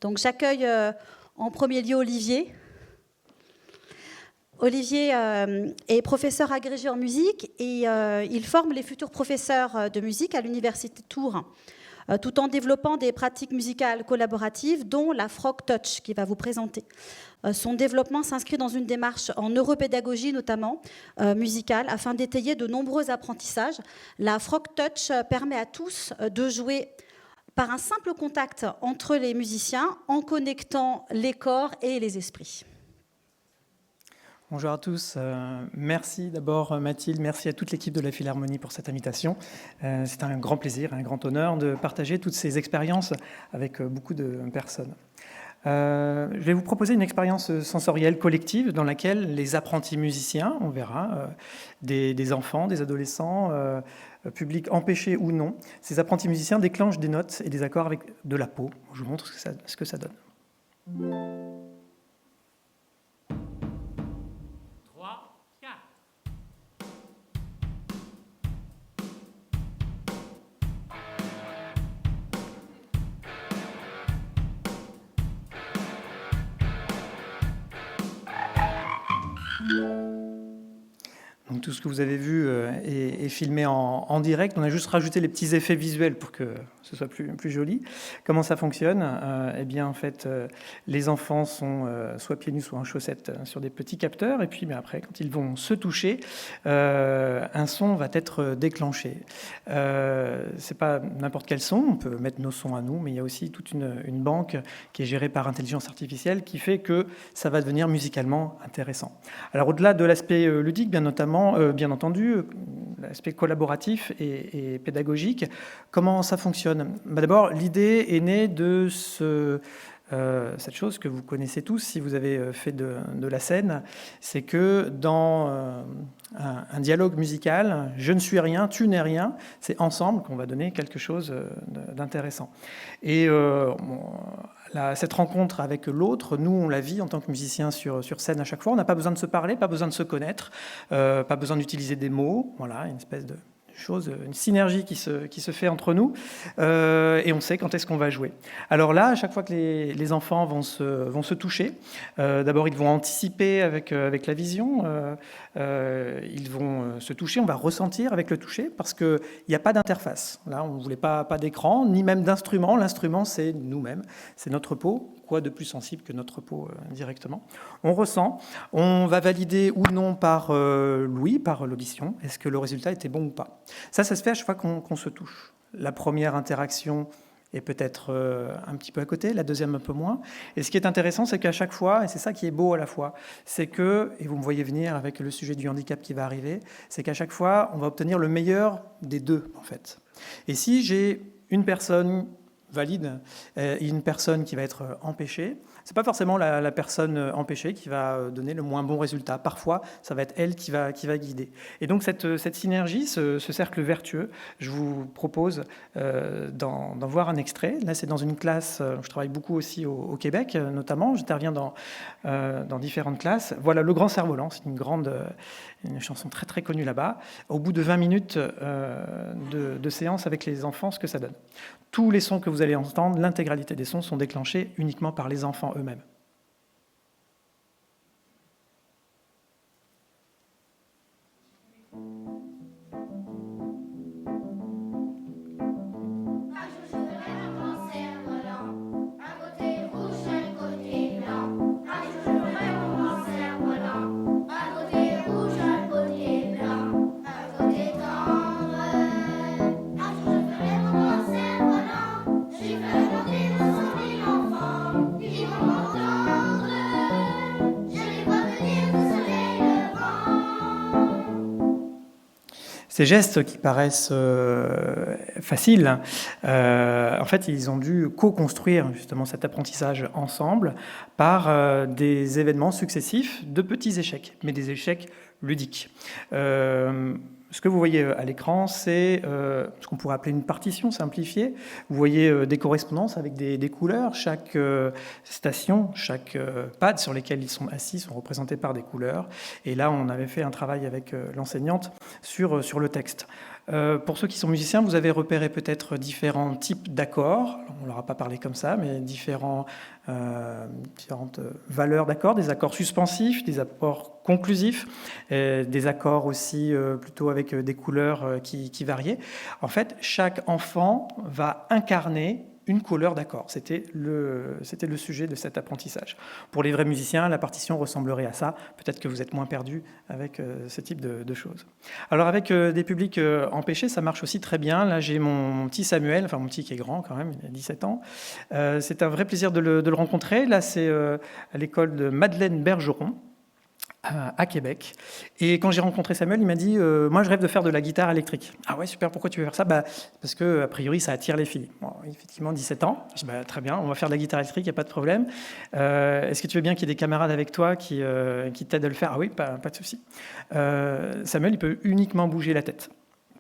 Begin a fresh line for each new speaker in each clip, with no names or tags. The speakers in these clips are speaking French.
Donc j'accueille en premier lieu Olivier. Olivier est professeur agrégé en musique et il forme les futurs professeurs de musique à l'Université de Tours, tout en développant des pratiques musicales collaboratives, dont la Frog Touch, qu'il va vous présenter. Son développement s'inscrit dans une démarche en neuropédagogie, notamment musicale, afin d'étayer de nombreux apprentissages. La Frog Touch permet à tous de jouer par un simple contact entre les musiciens, en connectant les corps et les esprits.
Bonjour à tous, merci d'abord Mathilde, merci à toute l'équipe de la Philharmonie pour cette invitation. C'est un grand plaisir, un grand honneur de partager toutes ces expériences avec beaucoup de personnes. Je vais vous proposer une expérience sensorielle collective dans laquelle les apprentis musiciens, on verra, des enfants, des adolescents, publics empêchés ou non, ces apprentis musiciens déclenchent des notes et des accords avec de la peau. Je vous montre ce que ça donne. Donc tout ce que vous avez vu est filmé en direct. On a juste rajouté les petits effets visuels pour que ce soit plus joli. Comment ça fonctionne ? Eh bien, en fait, les enfants sont soit pieds nus, soit en chaussettes sur des petits capteurs. Et puis, après, quand ils vont se toucher, un son va être déclenché. C'est pas n'importe quel son. On peut mettre nos sons à nous, mais il y a aussi toute une banque qui est gérée par intelligence artificielle qui fait que ça va devenir musicalement intéressant. Alors, au-delà de l'aspect ludique, bien entendu, l'aspect collaboratif et pédagogique, comment ça fonctionne ? D'abord, l'idée est née de cette chose que vous connaissez tous si vous avez fait de la scène, c'est que dans un dialogue musical, je ne suis rien, tu n'es rien, c'est ensemble qu'on va donner quelque chose d'intéressant. Et cette rencontre avec l'autre, nous on la vit en tant que musicien sur scène à chaque fois, on n'a pas besoin de se parler, pas besoin de se connaître, pas besoin d'utiliser des mots, voilà, une espèce de chose, une synergie qui se fait entre nous, et on sait quand est-ce qu'on va jouer. Alors là, à chaque fois que les enfants vont se toucher, d'abord ils vont anticiper avec la vision, ils vont se toucher, on va ressentir avec le toucher, parce qu'il n'y a pas d'interface. Là, on ne voulait pas d'écran, ni même d'instrument. L'instrument, c'est nous-mêmes, c'est notre peau. Quoi de plus sensible que notre peau directement ? On ressent, on va valider ou non par l'ouïe, par l'audition, est-ce que le résultat était bon ou pas. Ça se fait à chaque fois qu'on se touche. La première interaction est peut-être un petit peu à côté, la deuxième un peu moins. Et ce qui est intéressant, c'est qu'à chaque fois, et c'est ça qui est beau à la fois, c'est que, et vous me voyez venir avec le sujet du handicap qui va arriver, c'est qu'à chaque fois, on va obtenir le meilleur des deux, en fait. Et si j'ai une personne valide et une personne qui va être empêchée, c'est pas forcément la personne empêchée qui va donner le moins bon résultat. Parfois, ça va être elle qui va guider. Et donc cette synergie, ce cercle vertueux, je vous propose d'en voir un extrait. Là, c'est dans une classe, je travaille beaucoup aussi au Québec, notamment. J'interviens dans différentes classes. Voilà, Le Grand Cerf-Volant, c'est une chanson très très connue là-bas. Au bout de 20 minutes de séance avec les enfants, ce que ça donne. Tous les sons que vous allez entendre, l'intégralité des sons sont déclenchés uniquement par les enfants eux-mêmes. Ces gestes qui paraissent faciles, en fait, ils ont dû co-construire justement cet apprentissage ensemble par des événements successifs de petits échecs, mais des échecs ludiques. Ce que vous voyez à l'écran, c'est ce qu'on pourrait appeler une partition simplifiée. Vous voyez des correspondances avec des couleurs. Chaque station, chaque pad sur lesquels ils sont assis sont représentés par des couleurs. Et là, on avait fait un travail avec l'enseignante sur le texte. Pour ceux qui sont musiciens, vous avez repéré peut-être différents types d'accords. On ne leur a pas parlé comme ça, mais différentes valeurs d'accords, des accords suspensifs, des accords conclusifs, des accords aussi plutôt avec des couleurs qui variaient. En fait, chaque enfant va incarner une couleur d'accord. C'était le sujet de cet apprentissage. Pour les vrais musiciens, la partition ressemblerait à ça. Peut-être que vous êtes moins perdus avec ce type de choses. Alors avec des publics empêchés, ça marche aussi très bien. Là, j'ai mon petit Samuel, enfin mon petit qui est grand quand même, il a 17 ans. C'est un vrai plaisir de le rencontrer. Là, c'est à l'école de Madeleine Bergeron, à Québec. Et quand j'ai rencontré Samuel, il m'a dit moi je rêve de faire de la guitare électrique. Ah ouais, super, pourquoi tu veux faire ça? Parce que a priori ça attire les filles. Bon, effectivement, 17 ans. Je dis très bien, on va faire de la guitare électrique, il n'y a pas de problème. Est-ce que tu veux bien qu'il y ait des camarades avec toi qui t'aident à le faire? Ah oui, pas de souci. Samuel, il peut uniquement bouger la tête.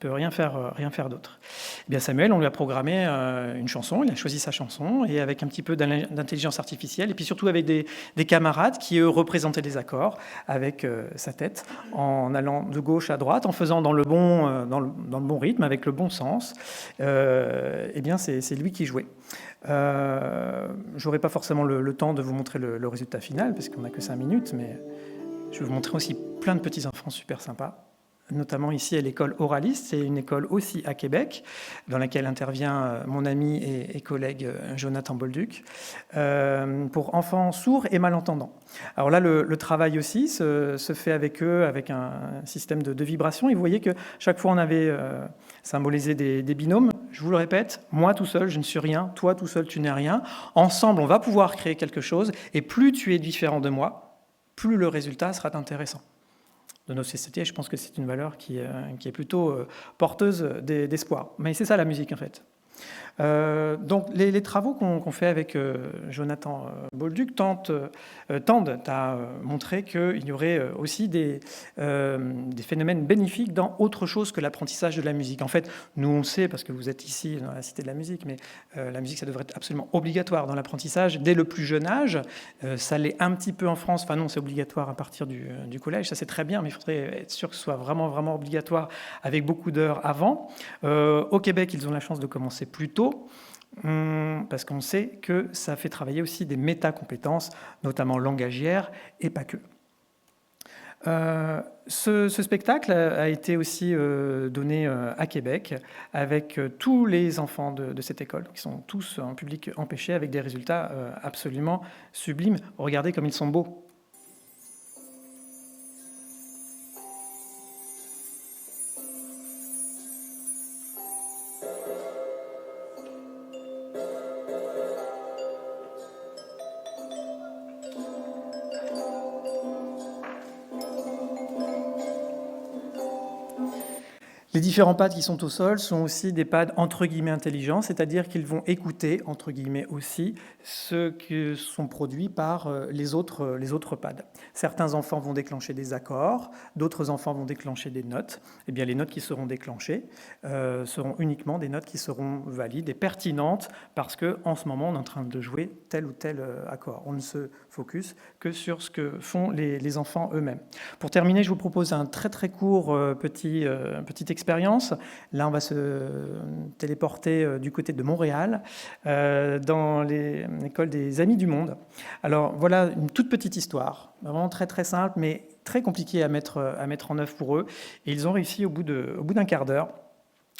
Il ne peut rien faire d'autre. Eh bien, Samuel, on lui a programmé une chanson, il a choisi sa chanson, et avec un petit peu d'intelligence artificielle, et puis surtout avec des camarades qui, eux, représentaient les accords avec sa tête, en allant de gauche à droite, en faisant dans le bon rythme, avec le bon sens. Eh bien, c'est lui qui jouait. Je n'aurai pas forcément le temps de vous montrer le résultat final, parce qu'on n'a que 5 minutes, mais je vais vous montrer aussi plein de petits-enfants super sympas, notamment ici à l'école Auralis. C'est une école aussi à Québec, dans laquelle intervient mon ami et collègue Jonathan Bolduc, pour enfants sourds et malentendants. Alors là, le travail aussi se fait avec eux, avec un système de vibration. Et vous voyez que chaque fois, on avait symbolisé des binômes. Je vous le répète, moi tout seul, je ne suis rien, toi tout seul, tu n'es rien. Ensemble, on va pouvoir créer quelque chose, et plus tu es différent de moi, plus le résultat sera intéressant. De nos sociétés, je pense que c'est une valeur qui est plutôt porteuse d'espoir. Mais c'est ça la musique en fait. Donc les travaux qu'on fait avec Jonathan Bolduc tendent à montrer qu'il y aurait aussi des phénomènes bénéfiques dans autre chose que l'apprentissage de la musique. En fait, nous on sait, parce que vous êtes ici dans la Cité de la musique, mais la musique ça devrait être absolument obligatoire dans l'apprentissage dès le plus jeune âge. Ça l'est un petit peu en France, enfin non, c'est obligatoire à partir du collège, ça c'est très bien, mais il faudrait être sûr que ce soit vraiment, vraiment obligatoire avec beaucoup d'heures avant. Au Québec, ils ont la chance de commencer plus tôt, parce qu'on sait que ça fait travailler aussi des métacompétences, notamment langagières, et pas que. Ce spectacle a été aussi donné à Québec avec tous les enfants de cette école, qui sont tous en public empêché, avec des résultats absolument sublimes. Regardez comme ils sont beaux. Les différents pads qui sont au sol sont aussi des pads entre guillemets intelligents, c'est-à-dire qu'ils vont écouter entre guillemets aussi ce qui sont produits par les autres pads. Certains enfants vont déclencher des accords, d'autres enfants vont déclencher des notes. Eh bien, les notes qui seront déclenchées seront uniquement des notes qui seront valides et pertinentes, parce que en ce moment on est en train de jouer tel ou tel accord. On ne se focus que sur ce que font les enfants eux-mêmes. Pour terminer, je vous propose un très très court petite expérience. Là, on va se téléporter du côté de Montréal, dans l'école des Amis du Monde. Alors voilà une toute petite histoire, vraiment très très simple, mais très compliquée à mettre en œuvre pour eux. Et ils ont réussi au bout d'un quart d'heure,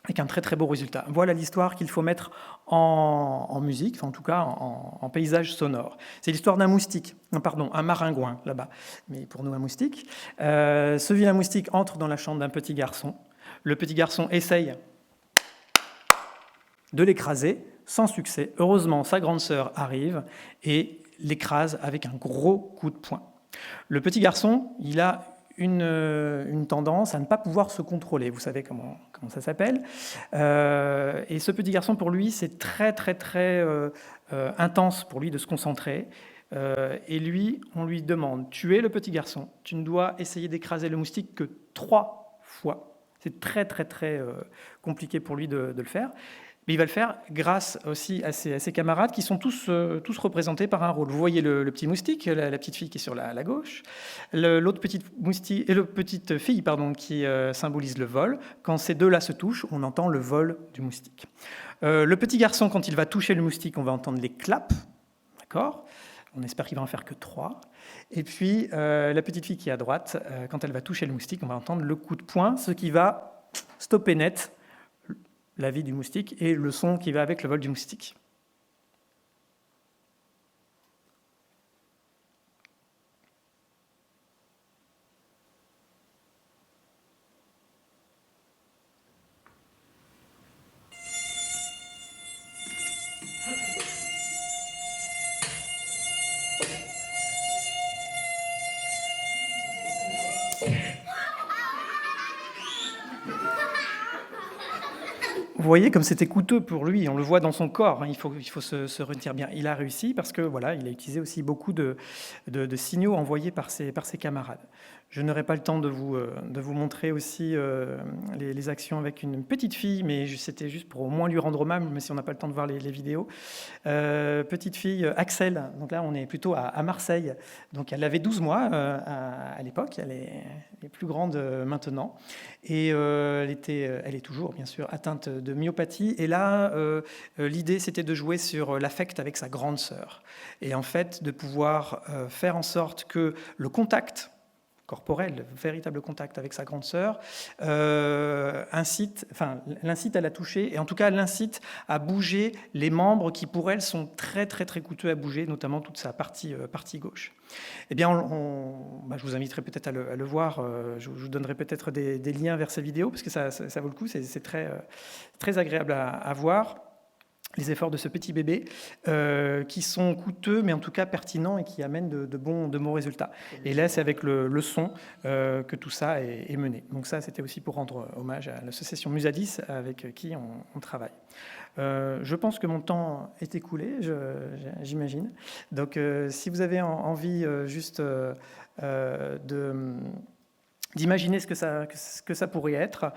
avec un très très beau résultat. Voilà l'histoire qu'il faut mettre en musique, enfin en tout cas en paysage sonore. C'est l'histoire d'un moustique, un maringouin là-bas, mais pour nous un moustique. Ce vilain moustique entre dans la chambre d'un petit garçon. Le petit garçon essaye de l'écraser, sans succès. Heureusement, sa grande sœur arrive et l'écrase avec un gros coup de poing. Le petit garçon, il a une tendance à ne pas pouvoir se contrôler. Vous savez comment ça s'appelle. Et ce petit garçon, pour lui, c'est très, très, très intense pour lui de se concentrer. Et lui, on lui demande, tu es le petit garçon, tu ne dois essayer d'écraser le moustique que 3 fois. C'est très, très, très compliqué pour lui de le faire. Mais il va le faire grâce aussi à ses camarades qui sont tous représentés par un rôle. Vous voyez le petit moustique, la petite fille qui est sur la gauche, l'autre petite fille qui symbolise le vol. Quand ces deux-là se touchent, on entend le vol du moustique. Le petit garçon, quand il va toucher le moustique, on va entendre les claps. D'accord ? On espère qu'il va en faire que 3. Et puis, la petite fille qui est à droite, quand elle va toucher le moustique, on va entendre le coup de poing, ce qui va stopper net la vie du moustique et le son qui va avec le vol du moustique. Vous voyez comme c'était coûteux pour lui, on le voit dans son corps, hein, il faut se retenir bien. Il a réussi parce que voilà, il a utilisé aussi beaucoup de signaux envoyés par ses camarades. Je n'aurai pas le temps de vous montrer aussi les actions avec une petite fille, mais c'était juste pour au moins lui rendre hommage, même si on n'a pas le temps de voir les vidéos. Petite fille, Axel, donc là on est plutôt à Marseille, donc elle avait 12 mois à l'époque, elle est plus grande maintenant, et elle est toujours bien sûr atteinte de myopathie, et là l'idée c'était de jouer sur l'affect avec sa grande sœur, et en fait de pouvoir faire en sorte que le contact corporel, le véritable contact avec sa grande sœur, l'incite à la toucher, et en tout cas l'incite à bouger les membres qui pour elle sont très très très coûteux à bouger, notamment toute sa partie gauche. Eh bien, je vous inviterai peut-être à le voir, je vous donnerai peut-être des liens vers ces vidéos, parce que ça vaut le coup, c'est très, très agréable à voir. Les efforts de ce petit bébé qui sont coûteux mais en tout cas pertinents et qui amènent de bons résultats. Et là c'est avec le son que tout ça est mené. Donc ça c'était aussi pour rendre hommage à l'association Musadis avec qui on travaille. Je pense que mon temps est écoulé, j'imagine. Donc si vous avez envie juste d'imaginer ce que ça pourrait être.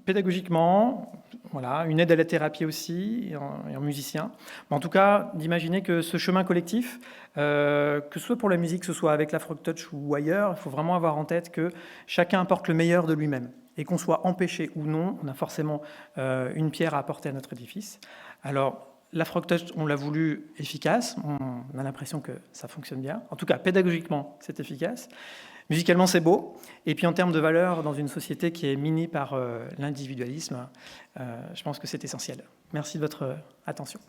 Pédagogiquement, voilà, une aide à la thérapie aussi, et en musicien. Mais en tout cas, d'imaginer que ce chemin collectif, que ce soit pour la musique, que ce soit avec l'Afro-Touch ou ailleurs, il faut vraiment avoir en tête que chacun apporte le meilleur de lui-même. Et qu'on soit empêché ou non, on a forcément une pierre à apporter à notre édifice. Alors, l'Afro-Touch, on l'a voulu efficace, on a l'impression que ça fonctionne bien. En tout cas, pédagogiquement, c'est efficace. Musicalement, c'est beau. Et puis en termes de valeur, dans une société qui est minée par l'individualisme, je pense que c'est essentiel. Merci de votre attention.